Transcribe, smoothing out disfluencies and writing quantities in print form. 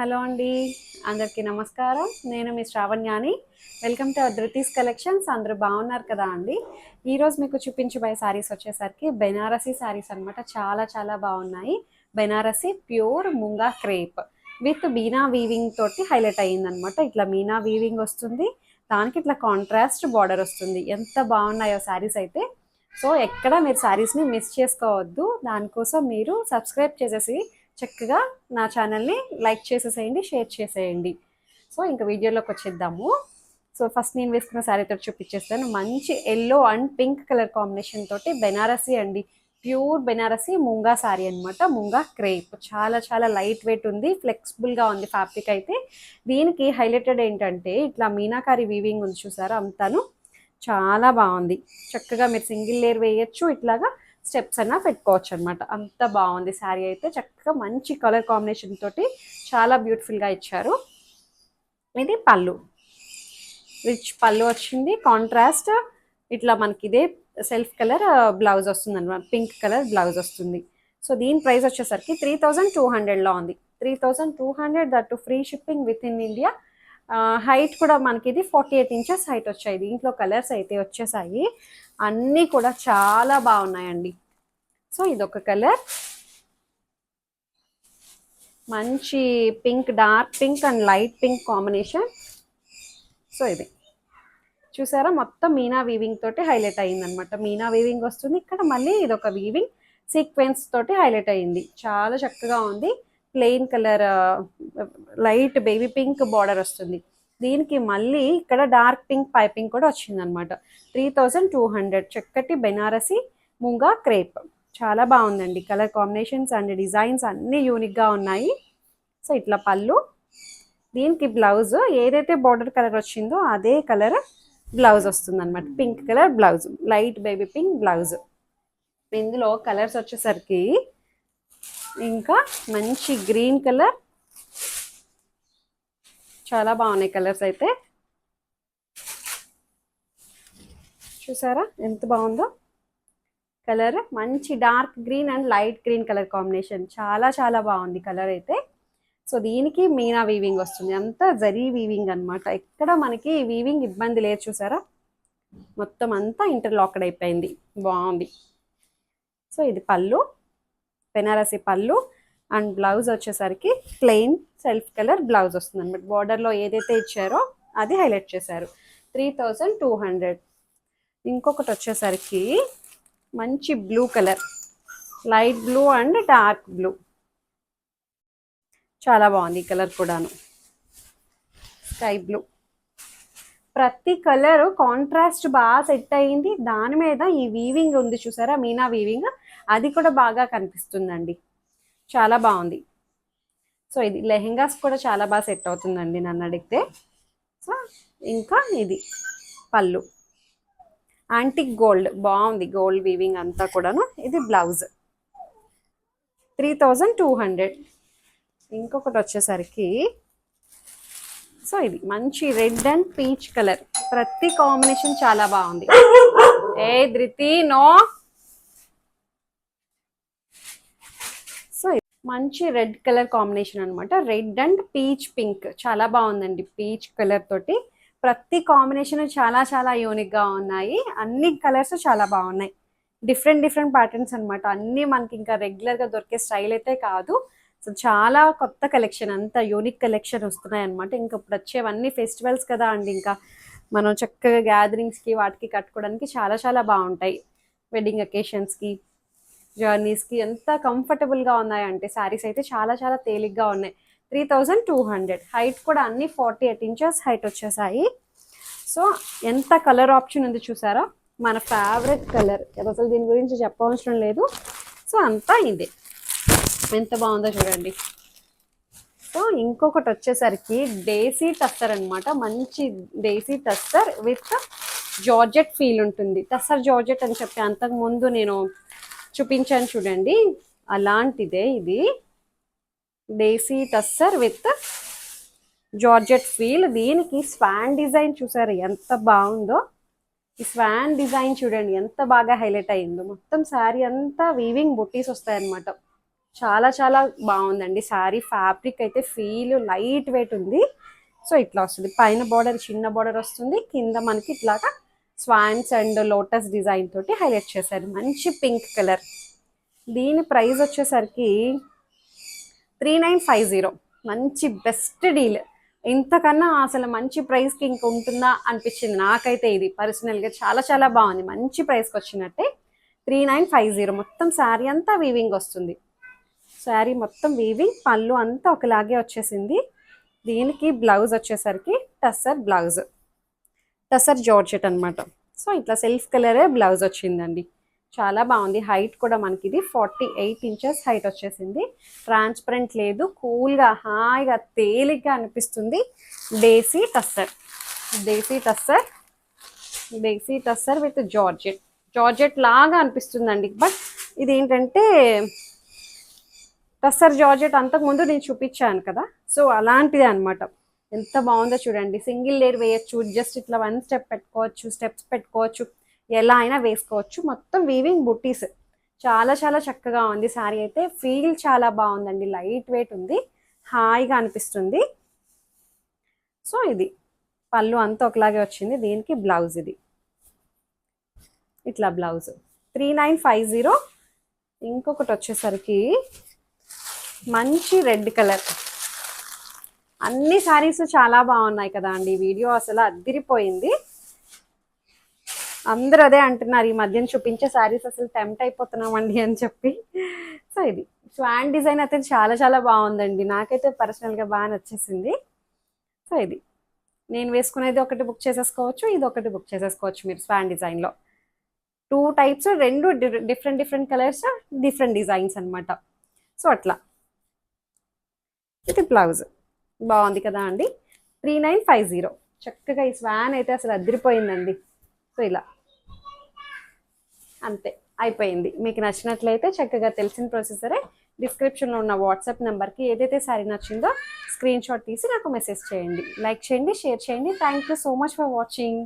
Hello అండి, అందరికీ నమస్కారం. నేను మీ శ్రావణ్యాని. Welcome to Dhruti's collections. అందరూ బాగున్నారు కదా అండి. ఈరోజు మీకు చూపించబోయే శారీస్ వచ్చేసరికి బెనారసీ శారీస్ అనమాట. చాలా చాలా బాగున్నాయి. Banarasi pure munga crepe with Meena weaving తోటి హైలైట్ అయ్యిందనమాట. ఇట్లా మీనా వీవింగ్ వస్తుంది, దానికి ఇట్లా కాంట్రాస్ట్ బార్డర్ వస్తుంది. ఎంత బాగున్నాయో శారీస్ అయితే. సో ఎక్కడ మీరు శారీస్ని మిస్ చేసుకోవద్దు. దానికోసం మీరు సబ్స్క్రైబ్ చేసేసి చక్కగా నా ఛానల్ని లైక్ చేసేసేయండి, షేర్ చేసేయండి. సో ఇంకా వీడియోలోకి వచ్చేద్దాము. సో ఫస్ట్ నేను వేసుకున్న శారీ తోటి చూపించేస్తాను. మంచి yellow and pink colour combination తోటి బెనారసీ అండి. ప్యూర్ బెనారసీ ముంగా శారీ అనమాట. ముంగా క్రేప్ చాలా చాలా లైట్ వెయిట్ ఉంది, ఫ్లెక్సిబుల్గా ఉంది ఫ్యాబ్రిక్ అయితే. దీనికి హైలైటెడ్ ఏంటంటే ఇట్లా మీనాకారి వీవింగ్ ఉంది చూసారా, అంతాను చాలా బాగుంది. చక్కగా మీరు సింగిల్ లేయర్ వేయచ్చు, ఇట్లాగా స్టెప్స్ అన్నా పెట్టుకోవచ్చు అనమాట. అంత బాగుంది శారీ అయితే. చక్కగా మంచి కలర్ కాంబినేషన్ తోటి చాలా బ్యూటిఫుల్గా ఇచ్చారు. ఇది పళ్ళు, రిచ్ పళ్ళు వచ్చింది. కాంట్రాస్ట్ ఇట్లా మనకి ఇదే సెల్ఫ్ కలర్ బ్లౌజ్ వస్తుంది అనమాట. పింక్ కలర్ బ్లౌజ్ వస్తుంది. సో దీని ప్రైస్ వచ్చేసరికి 3200లో ఉంది. 3200, that free shipping with in India. Height కూడా మనకి ఇది 48 ఇంచెస్ హైట్ వచ్చాయి. దీంట్లో కలర్స్ అయితే వచ్చేసాయి, అన్నీ కూడా చాలా బాగున్నాయండి. సో ఇదొక కలర్, మంచి pink, dark pink and light pink combination. So ఇది చూసారా, మొత్తం మీనా వీవింగ్ తోటి హైలైట్ అయ్యింది అనమాట. మీనా వీవింగ్ వస్తుంది ఇక్కడ. మళ్ళీ ఇదొక వీవింగ్ సీక్వెన్స్ తోటి హైలైట్ అయ్యింది. చాలా చక్కగా ఉంది. Plain colour light baby pink border వస్తుంది. దీనికి మళ్ళీ ఇక్కడ డార్క్ పింక్ పైపింగ్ కూడా వచ్చింది అనమాట. 3200. చక్కటి బెనారసీ ముంగా క్రేప్. చాలా బాగుందండి. కలర్ కాంబినేషన్స్ అండ్ డిజైన్స్ అన్నీ యూనిక్గా ఉన్నాయి. సో ఇట్లా పళ్ళు, దీనికి బ్లౌజ్ ఏదైతే బార్డర్ కలర్ వచ్చిందో అదే కలర్ బ్లౌజ్ వస్తుంది అనమాట. Pink colour blouse, light baby pink blouse. ఇందులో కలర్స్ వచ్చేసరికి ఇంకా మంచి గ్రీన్ కలర్, చాలా బాగున్నాయి కలర్స్ అయితే. చూసారా ఎంత బాగుందో కలర్. మంచి dark green and light green colour combination. చాలా చాలా బాగుంది కలర్ అయితే. సో దీనికి మీనా వీవింగ్ వస్తుంది, అంతా జరీ వీవింగ్ అనమాట. ఎక్కడ మనకి వీవింగ్ ఇబ్బంది లేదు. చూసారా, మొత్తం అంతా ఇంటర్లాక్డ్ అయిపోయింది, బాగుంది. సో ఇది పళ్ళు, బెనారసీ పళ్ళు. అండ్ బ్లౌజ్ వచ్చేసరికి ప్లెయిన్ సెల్ఫ్ కలర్ బ్లౌజ్ వస్తుంది అనమాట. బార్డర్లో ఏదైతే ఇచ్చారో అది హైలైట్ చేశారు. 3200. ఇంకొకటి వచ్చేసరికి మంచి blue colour, light blue and dark blue. చాలా బాగుంది ఈ కలర్ కూడాను, స్కై బ్లూ. ప్రతి కలర్ కాంట్రాస్ట్ బాగా సెట్ అయ్యింది. దాని మీద ఈ వీవింగ్ ఉంది చూసారా, మీనా వీవింగ్, అది కూడా బాగా కనిపిస్తుందండి. చాలా బాగుంది. సో ఇది లెహెంగాస్ కూడా చాలా బాగా సెట్ అవుతుందండి నన్ను అడిగితే. సో ఇంకా ఇది పళ్ళు, యాంటిక్ గోల్డ్, బాగుంది గోల్డ్ వీవింగ్ అంతా కూడాను. ఇది బ్లౌజ్. 3200. ఇంకొకటి వచ్చేసరికి సో ఇది మంచి రెడ్ అండ్ పీచ్ కలర్. ప్రతి కాంబినేషన్ చాలా బాగుంది. ఏ ధృతి నో. సో మంచి రెడ్ కలర్ కాంబినేషన్ అనమాట. రెడ్ అండ్ పీచ్ పింక్, చాలా బాగుందండి. పీచ్ కలర్ తోటి ప్రతి కాంబినేషన్ చాలా చాలా యూనిక్గా ఉన్నాయి. అన్ని కలర్స్ చాలా బాగున్నాయి. డిఫరెంట్ డిఫరెంట్ ప్యాటర్న్స్ అనమాట. అన్నీ మనకి ఇంకా రెగ్యులర్గా దొరికే స్టైల్ అయితే కాదు. సో చాలా కొత్త కలెక్షన్, అంతా యూనిక్ కలెక్షన్ వస్తున్నాయి అనమాట. ఇంకా ఇప్పుడు వచ్చేవన్నీ ఫెస్టివల్స్ కదా అండి, ఇంకా మనం చక్కగా గ్యాదరింగ్స్కి వాటికి కట్టుకోవడానికి చాలా చాలా బాగుంటాయి. వెడ్డింగ్ అకేషన్స్కి, జర్నీస్కి ఎంత కంఫర్టబుల్గా ఉన్నాయంటే శారీస్ అయితే చాలా చాలా తేలిగ్గా ఉన్నాయి. 3200. హైట్ కూడా అన్ని 48 ఇంచెస్ హైట్ వచ్చేసాయి. సో ఎంత కలర్ ఆప్షన్ ఉంది చూసారా, మన ఫేవరెట్ కలర్, అసలు దీని గురించి చెప్పవసరం లేదు. సో అంతా ఇదే, ఎంత బాగుందో చూడండి. సో ఇంకొకటి వచ్చేసరికి డేసీ టస్సర్ అనమాట. మంచి డేసీ టస్సర్ విత్ జార్జెట్ ఫీల్ ఉంటుంది. టస్సర్ జార్జెట్ అని చెప్పి అంతకు ముందు నేను చూపించాను చూడండి, అలాంటిదే ఇది. డేసీ టస్సర్ విత్ జార్జెట్ ఫీల్. దీనికి స్వాన్ డిజైన్ చూసారు ఎంత బాగుందో. ఈ స్వాన్ డిజైన్ చూడండి ఎంత బాగా హైలైట్ అయ్యిందో. మొత్తం శారీ అంతా వీవింగ్ బుట్టీస్ వస్తాయన్నమాట. చాలా చాలా బాగుందండి శారీ. ఫ్యాబ్రిక్ అయితే ఫీల్ లైట్ వెయిట్ ఉంది. సో ఇట్లా వస్తుంది, పైన బార్డర్ చిన్న బార్డర్ వస్తుంది, కింద మనకి ఇట్లాగా స్వాన్స్ అండ్ లోటస్ డిజైన్ తోటి హైలైట్ చేశారు. మంచి పింక్ కలర్. దీని ప్రైస్ వచ్చేసరికి 3950. మంచి బెస్ట్ డీల్. ఇంతకన్నా అసలు మంచి ప్రైస్కి ఇంక ఉంటుందా అనిపించింది నాకైతే. ఇది పర్సనల్గా చాలా చాలా బాగుంది, మంచి ప్రైస్కి వచ్చినట్టే. 3950. మొత్తం శారీ అంతా వీవింగ్ వస్తుంది. శారీ మొత్తం వీవింగ్, పళ్ళు అంతా ఒకలాగే వచ్చేసింది. దీనికి బ్లౌజ్ వచ్చేసరికి టస్సర్ బ్లౌజ్, టస్సర్ జార్జెట్ అనమాట. సో ఇట్లా సెల్ఫ్ కలరే బ్లౌజ్ వచ్చిందండి. చాలా బాగుంది. హైట్ కూడా మనకి ఇది 48 ఇంచెస్ హైట్ వచ్చేసింది. ట్రాన్స్పరెంట్ లేదు, కూల్గా హాయిగా తేలిగ్గా అనిపిస్తుంది. దేశీ టస్సర్, దేశీ టస్సర్, దేశీ టస్సర్ విత్ జార్జెట్. జార్జెట్ లాగా అనిపిస్తుందండి, బట్ ఇది ఏంటంటే టస్సర్ జార్జెట్ అంతకుముందు నేను చూపించాను కదా, సో అలాంటిదే అనమాట. ఎంత బాగుందో చూడండి. సింగిల్ లేయర్ వేయచ్చు, జస్ట్ ఇట్లా వన్ స్టెప్ పెట్టుకోవచ్చు, స్టెప్స్ పెట్టుకోవచ్చు, ఎలా అయినా వేసుకోవచ్చు. మొత్తం వీవింగ్ బుట్టీస్. చాలా చాలా చక్కగా ఉంది శారీ అయితే. ఫీల్ చాలా బాగుందండి, లైట్ వెయిట్ ఉంది, హాయిగా అనిపిస్తుంది. సో ఇది పళ్ళు అంతా ఒకలాగే వచ్చింది. దీనికి బ్లౌజ్ ఇది ఇట్లా బ్లౌజ్ 3950. ఇంకొకటి వచ్చేసరికి మంచి రెడ్ కలర్. అన్ని శారీస్ చాలా బాగున్నాయి కదా అండి. వీడియో అసలు అద్దిరిపోయింది. అందరూ అదే అంటున్నారు, ఈ మధ్యన చూపించే శారీస్ అసలు టెంప్ట్ అయిపోతున్నామండి అని చెప్పి. సో ఇది స్వాన్ డిజైన్ అయితే చాలా చాలా బాగుందండి, నాకైతే పర్సనల్గా బాగా నచ్చేసింది. సో ఇది నేను వేసుకునేది ఒకటి బుక్ చేసేసుకోవచ్చు, ఇది ఒకటి బుక్ చేసేసుకోవచ్చు మీరు. స్వాన్ డిజైన్లో 2 types, 2 different different colours, different designs అనమాట. సో అట్లా. ఇది బ్లౌజ్ బాగుంది కదా అండి. 3950. చక్కగా ఈ స్వాన్ అయితే అసలు అదిరిపోయిందండి. సో ఇలా అంతే అయిపోయింది. మీకు నచ్చినట్లయితే చక్కగా తెలిసిన ప్రొసెసరే డిస్క్రిప్షన్లో ఉన్న వాట్సాప్ నెంబర్కి ఏదైతే శారీ నచ్చిందో స్క్రీన్ షాట్ తీసి నాకు మెసేజ్ చేయండి. లైక్ చేయండి, షేర్ చేయండి. Thank you so much for watching.